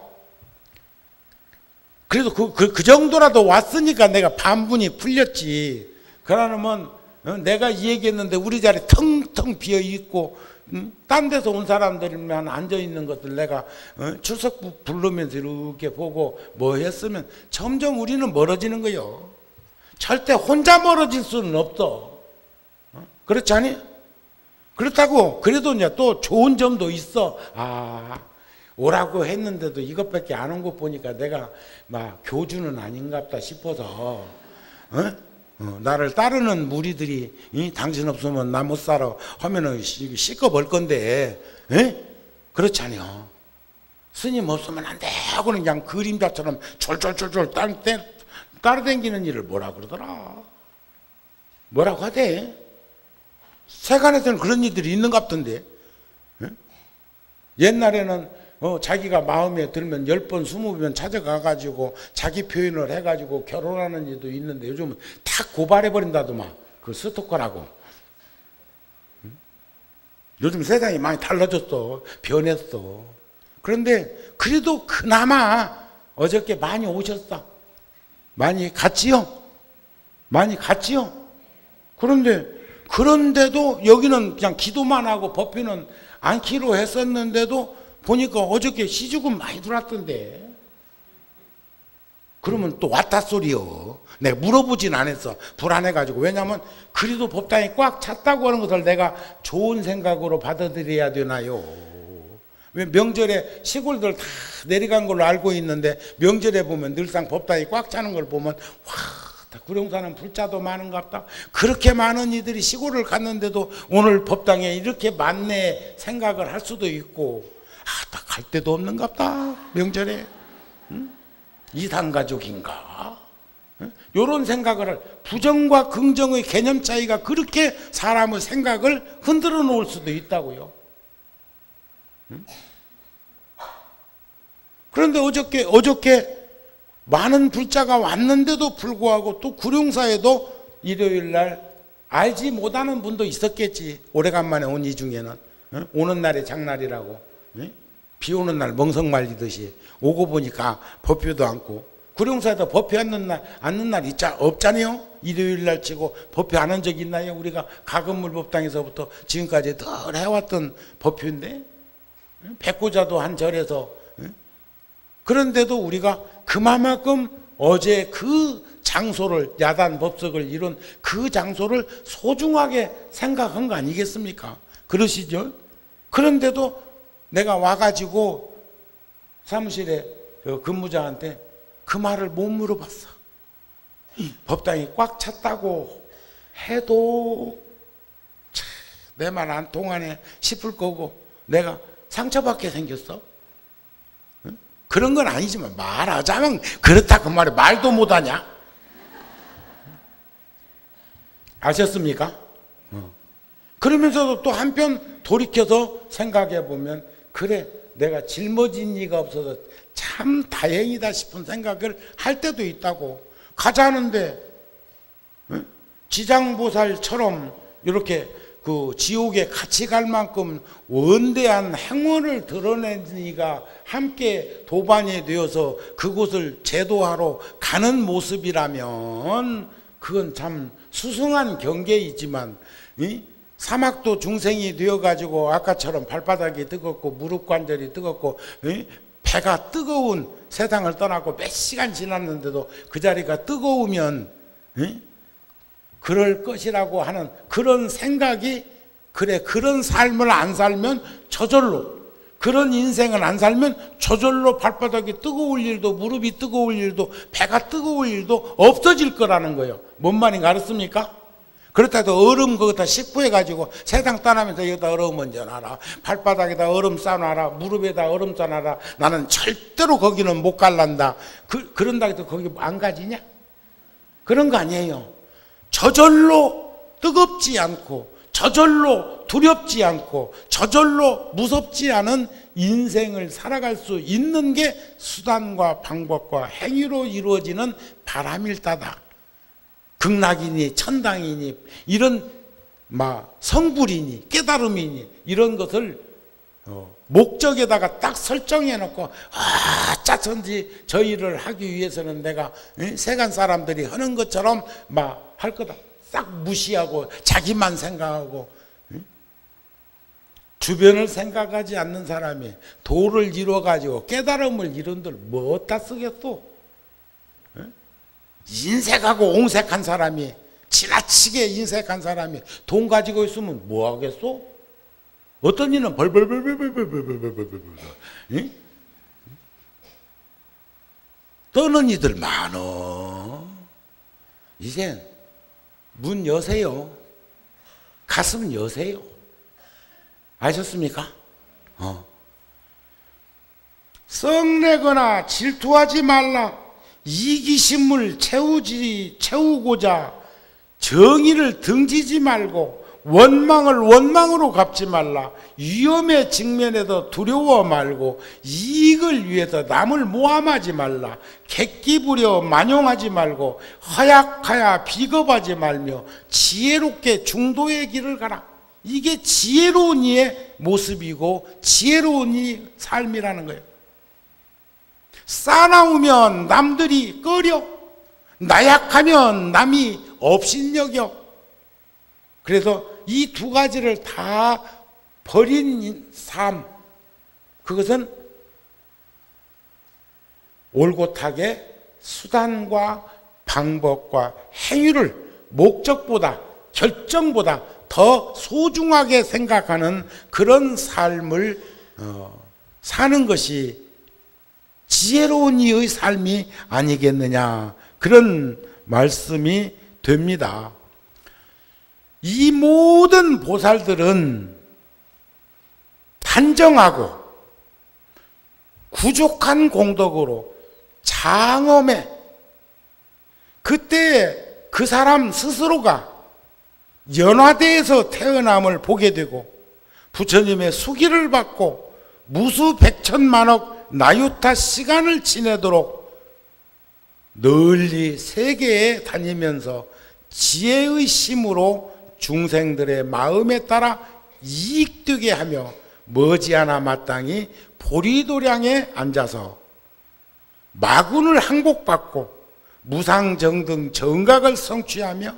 그래도 그 정도라도 왔으니까 내가 반분이 풀렸지. 그러면 내가 이 얘기했는데 우리 자리 텅텅 비어 있고, 딴 데서 온 사람들만 앉아 있는 것들 내가 출석 부르면서 이렇게 보고 뭐 했으면 점점 우리는 멀어지는 거요. 절대 혼자 멀어질 수는 없어. 그렇지 않니? 그렇다고 그래도 이제 또 좋은 점도 있어. 오라고 했는데도 이것밖에 안 온 것 보니까 내가 막 교주는 아닌갑다 싶어서 나를 따르는 무리들이 당신 없으면 나 못 살아 하면은 씻어볼 건데, 그렇지 않아요. 스님 없으면 안 돼 하고는 그냥 그림자처럼 졸졸졸졸 따라다니는 일을 뭐라 그러더라. 뭐라고 하대? 세간에서는 그런 일들이 있는 것 같던데. 옛날에는 자기가 마음에 들면 10번 20번 찾아가가지고 자기 표현을 해가지고 결혼하는 일도 있는데 요즘은 다 고발해버린다더만. 그 스토커라고. 요즘 세상이 많이 달라졌어. 변했어. 그런데 그래도 그나마 어저께 많이 오셨어. 많이 갔지요? 많이 갔지요? 그런데도 여기는 그냥 기도만 하고 법회는 않기로 했었는데도 보니까 어저께 시주금 많이 들어왔던데. 그러면 또 왔다 소리요. 내가 물어보진 않았어. 불안해가지고. 왜냐하면 그래도 법당이 꽉 찼다고 하는 것을 내가 좋은 생각으로 받아들여야 되나요? 왜 명절에 시골들 다 내려간 걸로 알고 있는데 명절에 보면 늘상 법당이 꽉 차는 걸 보면 와, 구룡산은 불자도 많은갑다. 그렇게 많은 이들이 시골을 갔는데도 오늘 법당에 이렇게 많네 생각을 할 수도 있고, 나 갈 데도 없는갑다 명절에. 이산가족인가? 이런 생각을 부정과 긍정의 개념 차이가 그렇게 사람의 생각을 흔들어 놓을 수도 있다고요. 그런데 어저께 많은 불자가 왔는데도 불구하고 또 구룡사에도 일요일날 알지 못하는 분도 있었겠지. 오래간만에 온 이 중에는. 오는 날이 장날이라고. 비 오는 날 멍석 말리듯이 오고 보니까 법회도 않고. 구룡사에도 법회 않는 날 없잖아요. 일요일날 치고 법회 안 한 적 있나요? 우리가 가금물법당에서부터 지금까지 늘 해왔던 법회인데, 백고자도 한 절에서. 그런데도 우리가 그만큼 어제 그 장소를, 야단 법석을 이룬 그 장소를 소중하게 생각한 거 아니겠습니까? 그러시죠? 그런데도 내가 와가지고 사무실에 근무자한테 그 말을 못 물어봤어. 법당이 꽉 찼다고 해도 내 말 안 통하네 싶을 거고, 내가 상처받게 생겼어. 그런 건 아니지만 말하자면 그렇다 그 말에 말도 못하냐? 아셨습니까? 그러면서도 또 한편 돌이켜서 생각해 보면, 그래 내가 짊어진 이가 없어서 참 다행이다 싶은 생각을 할 때도 있다고. 가자는데 지장보살처럼 이렇게 그 지옥에 같이 갈 만큼 원대한 행원을 드러낸 이가 함께 도반이 되어서 그곳을 제도하러 가는 모습이라면 그건 참 수승한 경계이지만, 사막도 중생이 되어가지고 아까처럼 발바닥이 뜨겁고 무릎 관절이 뜨겁고 배가 뜨거운 세상을 떠나고 몇 시간 지났는데도 그 자리가 뜨거우면 그럴 것이라고 하는 그런 생각이, 그래 그런 삶을 안 살면 저절로, 그런 인생을 안 살면 저절로 발바닥이 뜨거울 일도 무릎이 뜨거울 일도 배가 뜨거울 일도 없어질 거라는 거예요. 뭔 말인가 알았습니까? 그렇다 해도 얼음 거기다 식부해가지고 세상 떠나면서 여기다 얼음 얹어놔라, 발바닥에다 얼음 싸놔라, 무릎에다 얼음 싸놔라, 나는 절대로 거기는 못 갈란다, 그런다 해도 거기 안 가지냐? 그런 거 아니에요. 저절로 뜨겁지 않고 저절로 두렵지 않고 저절로 무섭지 않은 인생을 살아갈 수 있는 게 수단과 방법과 행위로 이루어지는 바람일다다. 극락이니 천당이니 이런 성불이니 깨달음이니 이런 것을 목적에다가 딱 설정해 놓고 짜천지 저 일을 하기 위해서는 내가 세간 사람들이 하는 것처럼 할 거다 싹 무시하고 자기만 생각하고 주변을 생각하지 않는 사람이 도를 이루어가지고 깨달음을 이룬들 뭐 어디다 쓰겠소? 인색하고 옹색한 사람이, 지나치게 인색한 사람이 돈 가지고 있으면 뭐 하겠소? 어떤 이는 벌벌벌벌벌벌벌벌벌벌 떠는 이들 많어. 이젠 문 여세요. 가슴 여세요. 아셨습니까? 썩내거나 질투하지 말라. 이기심을 채우고자 정의를 등지지 말고 원망을 원망으로 갚지 말라. 위험에 직면해도 두려워 말고 이익을 위해서 남을 모함하지 말라. 객기 부려 만용하지 말고 허약하여 비겁하지 말며 지혜롭게 중도의 길을 가라. 이게 지혜로운 이의 모습이고 지혜로운 이의 삶이라는 거예요. 싸나우면 남들이 꺼려, 나약하면 남이 업신여겨. 그래서 이 두 가지를 다 버린 삶, 그것은 올곧하게 수단과 방법과 행위를 목적보다, 결정보다 더 소중하게 생각하는 그런 삶을 사는 것이 지혜로운 이의 삶이 아니겠느냐, 그런 말씀이 됩니다. 이 모든 보살들은 단정하고 부족한 공덕으로 장엄해, 그때 그 사람 스스로가 연화대에서 태어남을 보게 되고 부처님의 수기를 받고 무수백천만억 나유타 시간을 지내도록 널리 세계에 다니면서 지혜의 심으로 중생들의 마음에 따라 이익되게 하며 머지않아 마땅히 보리도량에 앉아서 마군을 항복받고 무상정등 정각을 성취하며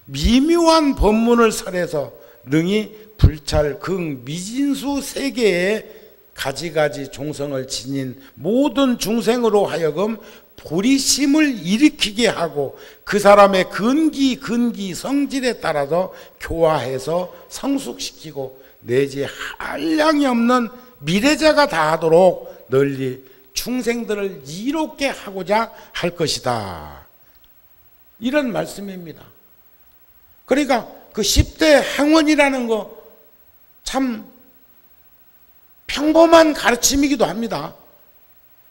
미묘한 법문을 설해서 능히 불찰 극 미진수 세계에 가지가지 종성을 지닌 모든 중생으로 하여금 보리심을 일으키게 하고 그 사람의 근기 성질에 따라서 교화해서 성숙시키고 내지 한량이 없는 미래자가 다하도록 널리 중생들을 이롭게 하고자 할 것이다, 이런 말씀입니다. 그러니까 그 10대 행원이라는 거 참 평범한 가르침이기도 합니다.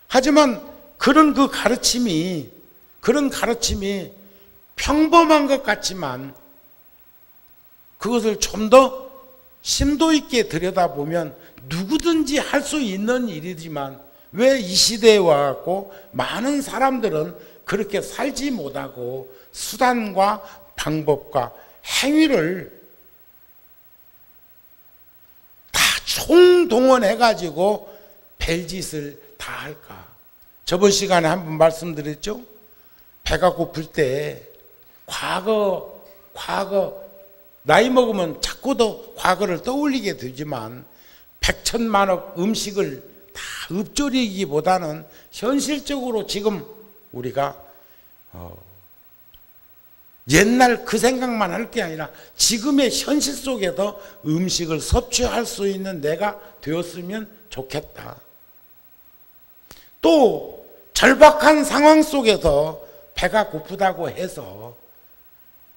하지만 그런 가르침이 평범한 것 같지만 그것을 좀 더 심도 있게 들여다보면 누구든지 할 수 있는 일이지만 왜 이 시대에 와갖고 많은 사람들은 그렇게 살지 못하고 수단과 방법과 행위를 다 총동원해가지고 별짓을 다 할까? 저번 시간에 한번 말씀드렸죠? 배가 고플 때 과거 나이 먹으면 자꾸 더 과거를 떠올리게 되지만 백천만억 음식을 다 읊조리기보다는 현실적으로 지금 우리가 옛날 그 생각만 할 게 아니라 지금의 현실 속에서 음식을 섭취할 수 있는 내가 되었으면 좋겠다. 또 절박한 상황 속에서 배가 고프다고 해서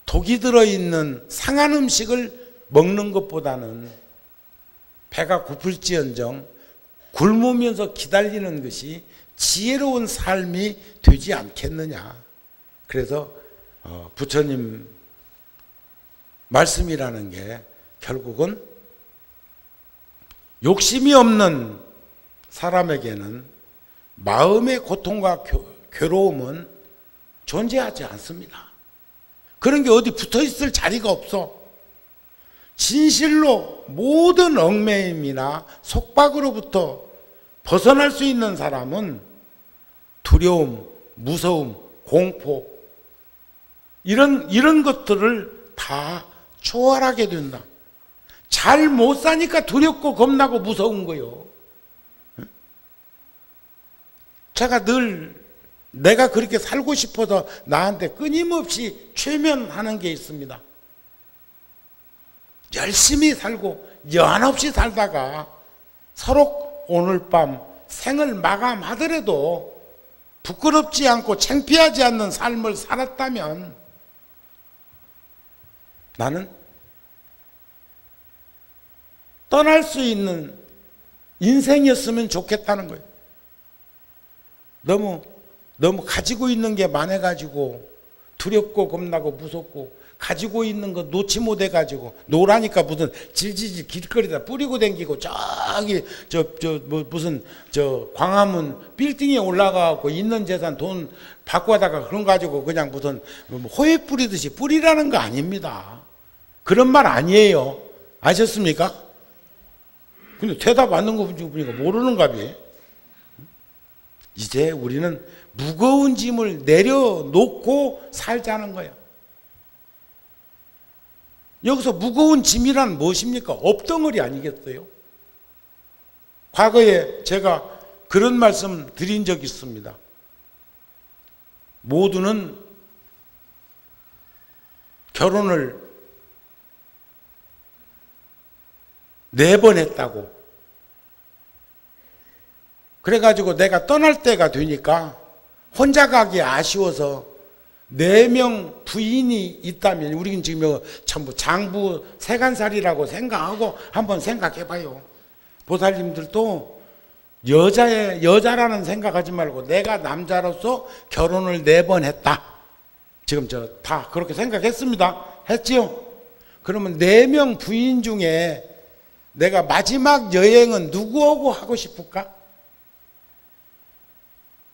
독이 들어있는 상한 음식을 먹는 것보다는 배가 고플지언정 굶으면서 기다리는 것이 지혜로운 삶이 되지 않겠느냐. 그래서 부처님 말씀이라는 게 결국은 욕심이 없는 사람에게는 마음의 고통과 괴로움은 존재하지 않습니다. 그런 게 어디 붙어 있을 자리가 없어. 진실로 모든 얽매임이나 속박으로부터 벗어날 수 있는 사람은 두려움, 무서움, 공포 이런 것들을 다 초월하게 된다. 잘 못 사니까 두렵고 겁나고 무서운 거요. 제가 늘 내가 그렇게 살고 싶어서 나한테 끊임없이 최면하는 게 있습니다. 열심히 살고 연없이 살다가 서로 오늘 밤 생을 마감하더라도 부끄럽지 않고 창피하지 않는 삶을 살았다면 나는 떠날 수 있는 인생이었으면 좋겠다는 거예요. 너무 가지고 있는 게 많아가지고 두렵고 겁나고 무섭고 가지고 있는 거 놓지 못해 가지고 노라니까 무슨 질질질 길거리다 뿌리고 댕기고 저기 무슨 광화문 빌딩에 올라가고 있는 재산 돈 바꿔다가 그런 가지고 그냥 무슨 호에 뿌리듯이 뿌리라는 거 아닙니다. 그런 말 아니에요. 아셨습니까? 근데 대답 안 하는 거 보니까 모르는가 봐. 이제 우리는 무거운 짐을 내려놓고 살자는 거야. 여기서 무거운 짐이란 무엇입니까? 업덩어리 아니겠어요? 과거에 제가 그런 말씀 드린 적이 있습니다. 모두는 결혼을 4번 했다고. 그래가지고 내가 떠날 때가 되니까 혼자 가기 아쉬워서 4명 부인이 있다면 우리는 지금 전부 장부 세간살이라고 생각하고 한번 생각해봐요. 보살님들도 여자라는 생각하지 말고 내가 남자로서 결혼을 4번 했다. 지금 다 그렇게 생각했습니다. 했지요? 그러면 4명 부인 중에 내가 마지막 여행은 누구하고 하고 싶을까?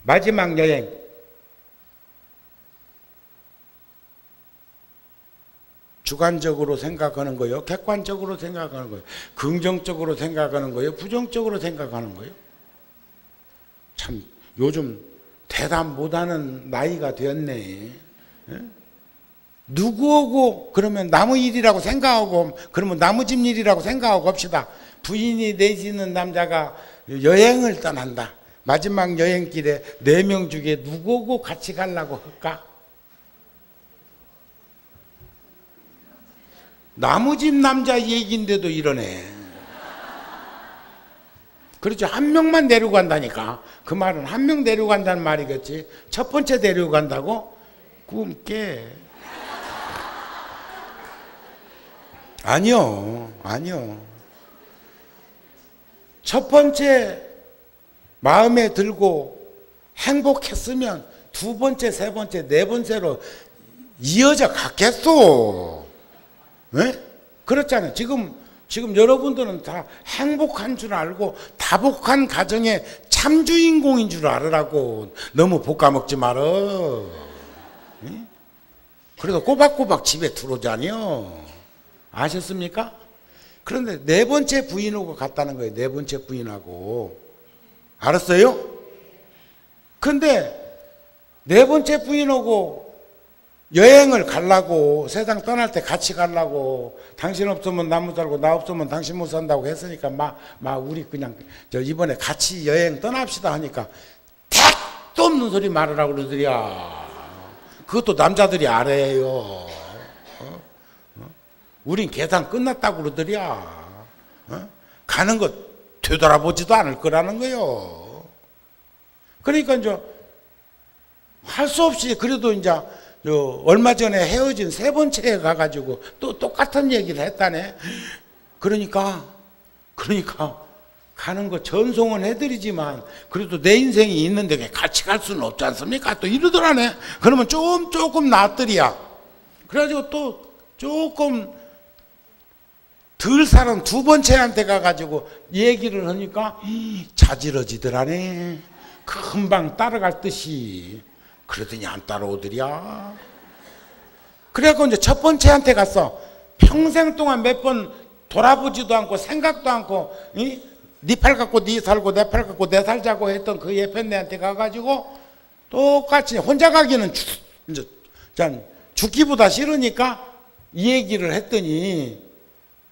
마지막 여행. 주관적으로 생각하는 거예요? 객관적으로 생각하는 거예요? 긍정적으로 생각하는 거예요? 부정적으로 생각하는 거예요? 참 요즘 대답 못하는 나이가 되었네. 누구하고 그러면 남의 일이라고 생각하고 그러면 남의 집 일이라고 생각하고 합시다. 부인이 내지는 남자가 여행을 떠난다. 마지막 여행길에 4명 중에 누구하고 같이 가려고 할까? 나무집 남자 얘기인데도 이러네. 그렇죠. 한 명만 데리고 간다니까. 그 말은 한 명 데리고 간다는 말이겠지. 첫 번째 데리고 간다고? 꿈깨. 아니요. 첫 번째 마음에 들고 행복했으면 2번째, 3번째, 4번째로 이어져 갔겠소. 네? 그렇잖아요. 지금 여러분들은 다 행복한 줄 알고 다복한 가정의 참주인공인 줄 알으라고. 너무 볶아먹지 말어. 네? 그래도 꼬박꼬박 집에 들어오자니요. 아셨습니까? 그런데 4번째 부인하고 갔다는 거예요. 4번째 부인하고. 알았어요? 근데 4번째 부인하고 여행을 가려고, 세상 떠날 때 같이 가려고, 당신 없으면 나 못 살고 나 없으면 당신 못 산다고 했으니까 우리 그냥 이번에 같이 여행 떠납시다 하니까 택도 없는 소리 말하라고 그러더랴. 그것도 남자들이 알아요. 우린 계산 끝났다고 그러더랴. 가는 거 되돌아보지도 않을 거라는 거요. 그러니까 이제 할 수 없이 그래도 이제 얼마 전에 헤어진 3번째에 가가지고 또 똑같은 얘기를 했다네. 그러니까 가는 거 전송은 해드리지만 그래도 내 인생이 있는데 같이 갈 수는 없지 않습니까? 또 이러더라네. 그러면 조금 낫더리야. 그래가지고 또 조금 덜 살은 2번째한테 가가지고 얘기를 하니까 자지러지더라네. 금방 따라갈 듯이. 그러더니 안 따라오더랴. 그래갖고 이제 첫 번째한테 갔어. 평생 동안 몇 번 돌아보지도 않고 생각도 않고 네 팔 갖고 네 살고 내 팔 갖고 내 살자고 했던 그 예편네한테 가가지고 똑같이 혼자 가기는 이제 죽기보다 싫으니까 이 얘기를 했더니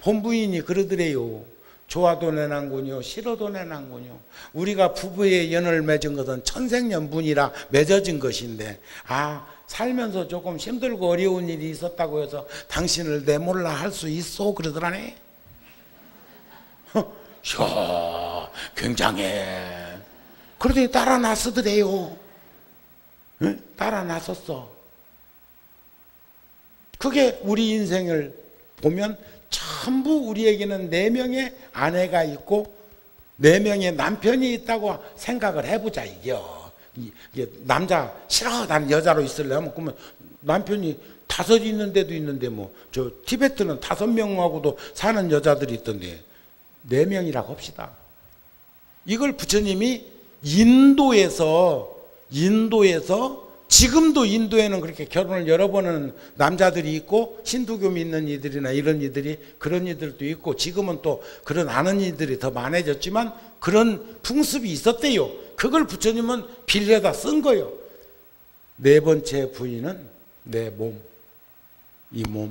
본부인이 그러더래요. 좋아도 내난군요, 싫어도 내난군요. 우리가 부부의 연을 맺은 것은 천생연분이라 맺어진 것인데 살면서 조금 힘들고 어려운 일이 있었다고 해서 당신을 내몰라 할 수 있어 그러더라네. 이야, 굉장해. 그러더니 따라 나서더래요. 응? 따라 나섰어. 그게 우리 인생을 보면 전부 우리에게는 4명의 아내가 있고 4명의 남편이 있다고 생각을 해보자. 이게 남자 싫어 나는 여자로 있으려면 그러면 남편이 다 5 있는 데도 있는데 뭐 저 티베트는 5명하고도 사는 여자들이 있던데 4명이라고 합시다. 이걸 부처님이 인도에서 지금도 인도에는 그렇게 결혼을 여러 번 하는 남자들이 있고 신두교 믿는 이들이나 이런 이들이 그런 이들도 있고 지금은 또 그런 아는 이들이 더 많아졌지만 그런 풍습이 있었대요. 그걸 부처님은 빌려다 쓴 거예요. 4번째 부인은 내 몸, 이 몸.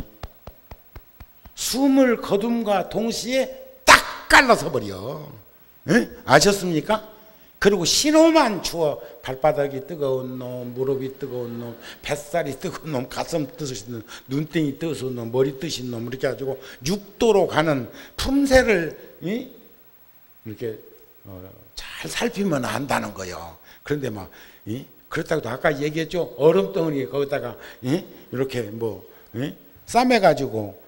숨을 거둠과 동시에 딱 갈라서 버려. 에? 아셨습니까? 그리고 신호만 주어 발바닥이 뜨거운 놈, 무릎이 뜨거운 놈, 뱃살이 뜨거운 놈, 가슴 뜨신 놈, 눈땡이 뜨신 놈, 머리 뜨신 놈 이렇게 가지고 6도로 가는 품새를 이렇게 잘 살피면 안다는 거예요. 그런데 막 그렇다고 아까 얘기했죠. 얼음덩어리 거기다가 이렇게 뭐 싸매가지고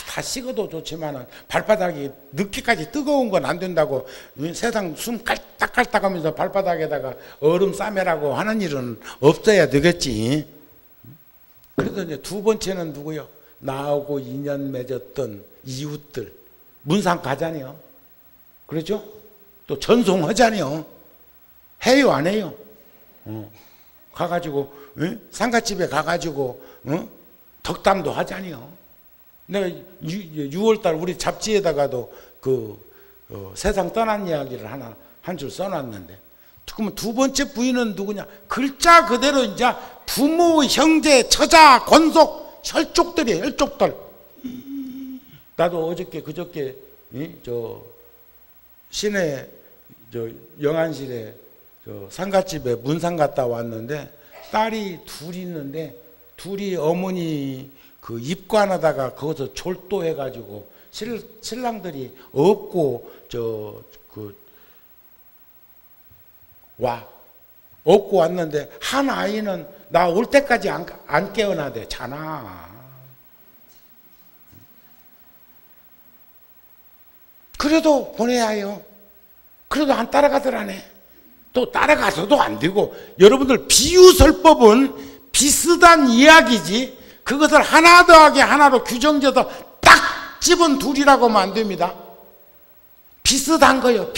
다 식어도 좋지만은 발바닥이 늦게까지 뜨거운 건 안 된다고 세상 숨 깔딱깔딱 하면서 발바닥에다가 얼음 싸매라고 하는 일은 없어야 되겠지. 그래서 이제 2번째는 누구요? 나하고 인연 맺었던 이웃들 문상 가잖아요. 그렇죠? 또 전송하잖아요. 해요 안 해요? 가가지고 상가집에 가가지고 덕담도 하잖아요. 내가 6월달 우리 잡지에다가도 세상 떠난 이야기를 한 줄 써놨는데, 그러면 2번째 부인은 누구냐? 글자 그대로 이제 부모, 형제, 처자, 권속, 혈족들이에요. 혈족들. 나도 어저께 그저께 시내 영안실에 상가집에 문상 갔다 왔는데 딸이 둘 있는데 둘이 어머니 입관하다가 거기서 졸도해가지고 신랑들이 업고 업고 왔는데 한 아이는 나 올 때까지 안 깨어나대. 자나. 그래도 보내야 해요. 그래도 안 따라가더라네. 또 따라가서도 안 되고, 여러분들 비유설법은 비슷한 이야기지 그것을 하나 더하기 하나로 규정져서 딱 집은 둘이라고 하면 안 됩니다. 비슷한 거예요.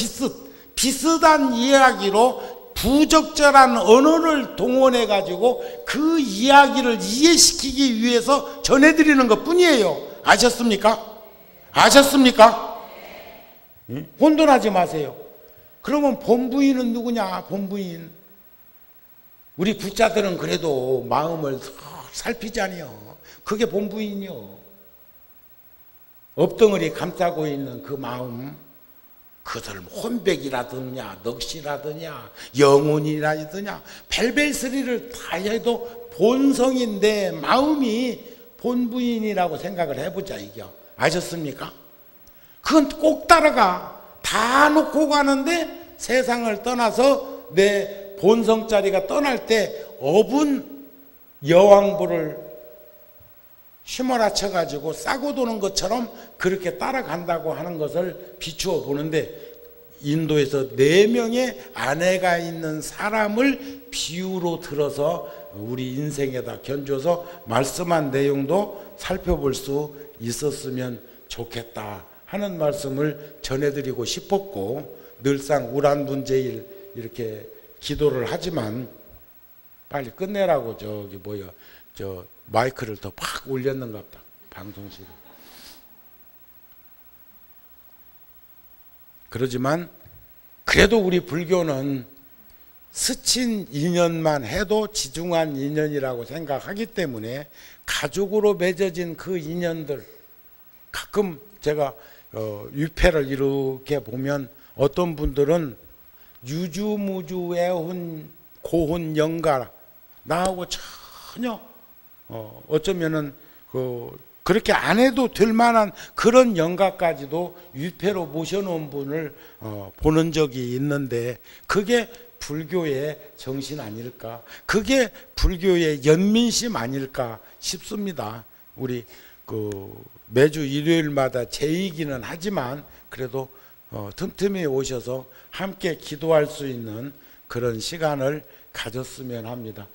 비슷한 이야기로 부적절한 언어를 동원해 가지고 그 이야기를 이해시키기 위해서 전해드리는 것 뿐이에요. 아셨습니까? 아셨습니까? 혼돈하지 마세요. 그러면 본부인은 누구냐? 본부인. 우리 부자들은 그래도 마음을 살피잖아요. 그게 본부인이요. 업덩어리 감싸고 있는 그 마음, 그것을 혼백이라더냐, 넋이라더냐, 영혼이라더냐, 벨벨스리를 다 해도 본성인데 마음이 본부인이라고 생각을 해보자, 이게. 아셨습니까? 그건 꼭 따라가. 다 놓고 가는데 세상을 떠나서 내 본성자리가 떠날 때 업은 여왕부를 휘몰아쳐 가지고 싸고 도는 것처럼 그렇게 따라간다고 하는 것을 비추어 보는데, 인도에서 4명의 아내가 있는 사람을 비유로 들어서 우리 인생에다 견줘서 말씀한 내용도 살펴볼 수 있었으면 좋겠다 하는 말씀을 전해드리고 싶었고, 늘상 우란분제일 이렇게 기도를 하지만 빨리 끝내라고 마이크를 더 팍 올렸는가 보다, 방송실에. 그러지만 그래도 우리 불교는 스친 인연만 해도 지중한 인연이라고 생각하기 때문에 가족으로 맺어진 그 인연들, 가끔 제가 유패를 이렇게 보면 어떤 분들은 유주무주 애혼 고혼 영가, 나하고 전혀 어쩌면은 그렇게 안 해도 될 만한 그런 영가까지도 유패로 모셔놓은 분을 보는 적이 있는데, 그게 불교의 정신 아닐까, 그게 불교의 연민심 아닐까 싶습니다. 우리 매주 일요일마다 제이기는 하지만 그래도 틈틈이 오셔서 함께 기도할 수 있는 그런 시간을 가졌으면 합니다.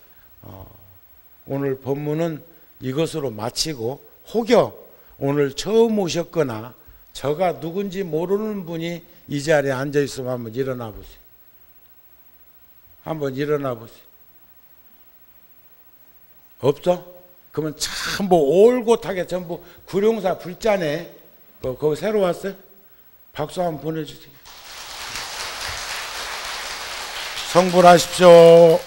오늘 법문은 이것으로 마치고, 혹여 오늘 처음 오셨거나 저가 누군지 모르는 분이 이 자리에 앉아 있으면 한번 일어나 보세요. 한번 일어나 보세요. 없어? 그러면 참 뭐 올곧하게 전부 구룡사 불자네. 거기 새로 왔어요? 박수 한번 보내주세요. 성불하십시오.